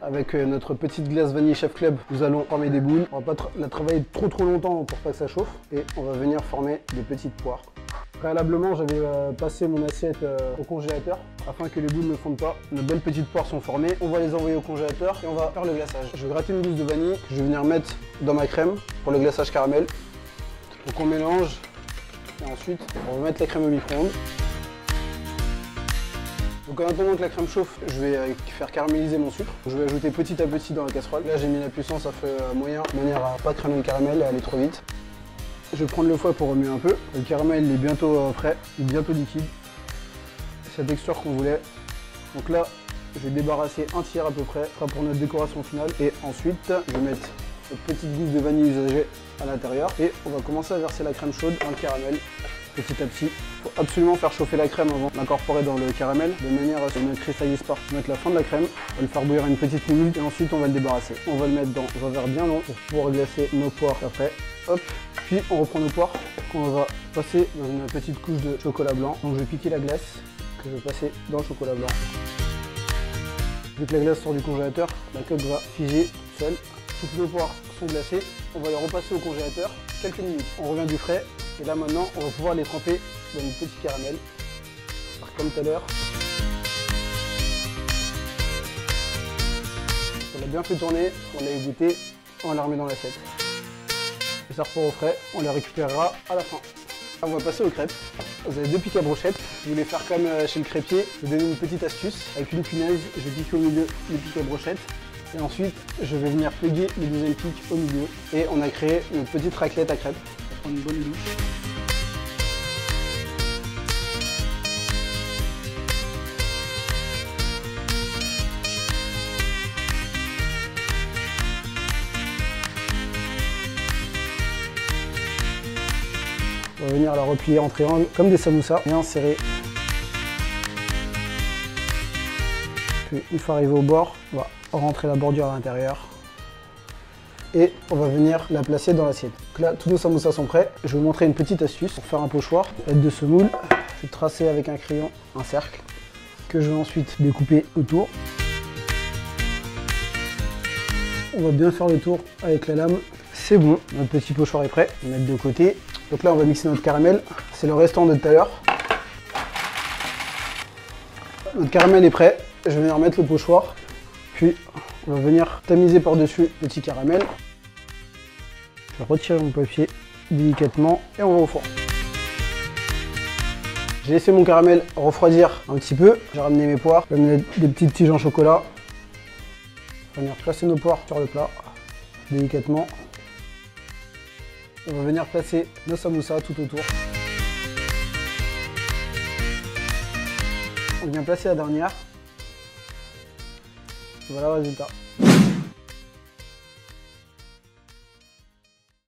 Avec notre petite glace vanille Chef Club, nous allons former des boules. On va pas la travailler trop longtemps pour pas que ça chauffe. Et on va venir former des petites poires. Préalablement, j'avais passé mon assiette au congélateur afin que les boules ne fondent pas. Nos belles petites poires sont formées. On va les envoyer au congélateur et on va faire le glaçage. Je vais gratter une gousse de vanille que je vais venir mettre dans ma crème pour le glaçage caramel. Donc on mélange et ensuite on va mettre la crème au micro-ondes. Donc en attendant que la crème chauffe, je vais faire caraméliser mon sucre. Je vais ajouter petit à petit dans la casserole. Là j'ai mis la puissance à feu moyen de manière à pas cramer le caramel et aller trop vite. Je vais prendre le fouet pour remuer un peu. Le caramel il est bientôt prêt, il est bientôt liquide. C'est la texture qu'on voulait. Donc là, je vais débarrasser un tiers à peu près, ce sera pour notre décoration finale. Et ensuite, je vais mettre cette petite gousse de vanille usagée à l'intérieur. Et on va commencer à verser la crème chaude dans le caramel, petit à petit. Il faut absolument faire chauffer la crème avant d'incorporer dans le caramel, de manière à ce que ne cristallise pas. On va mettre la fin de la crème, on va le faire bouillir une petite minute et ensuite on va le débarrasser. On va le mettre dans un verre bien long pour pouvoir glacer nos poires après. Hop, puis on reprend nos poires qu'on va passer dans une petite couche de chocolat blanc. Donc je vais piquer la glace que je vais passer dans le chocolat blanc. Vu que la glace sort du congélateur, la coque va figer toute seule. Toutes nos poires sont glacées, on va les repasser au congélateur quelques minutes. On revient du frais et là maintenant on va pouvoir les tremper dans une petite caramel. Comme tout à l'heure. On l'a bien fait tourner, on l'a égoutter, on la remet dans l'assiette. Et ça repart au frais, on les récupérera à la fin. On va passer aux crêpes. Vous avez 2 pics à brochette. Vous voulez faire comme chez le crêpier, je vais vous donner une petite astuce. Avec une punaise, je vais piquer au milieu les pics à brochette. Et ensuite, je vais venir pluguer le deuxième pic au milieu. Et on a créé une petite raclette à crêpes. On va prendre une bonne douche. On va venir la replier en triangle comme des samoussas, bien serré. Puis une fois arrivé au bord, on va rentrer la bordure à l'intérieur. Et on va venir la placer dans l'assiette. Donc là, tous nos samoussas sont prêts. Je vais vous montrer une petite astuce pour faire un pochoir. L'aide de ce moule, je vais tracer avec un crayon un cercle que je vais ensuite découper autour. On va bien faire le tour avec la lame. C'est bon, notre petit pochoir est prêt. On va mettre de côté. Donc là, on va mixer notre caramel. C'est le restant de tout à l'heure. Notre caramel est prêt. Je vais venir mettre le pochoir. Puis, on va venir tamiser par-dessus le petit caramel. Je vais retirer mon papier délicatement et on va au four. J'ai laissé mon caramel refroidir un petit peu. J'ai ramené mes poires. Je vais mettre des petites tiges en chocolat. On va venir placer nos poires sur le plat délicatement. On va venir placer nos samoussas tout autour. On vient placer la dernière. Voilà le résultat.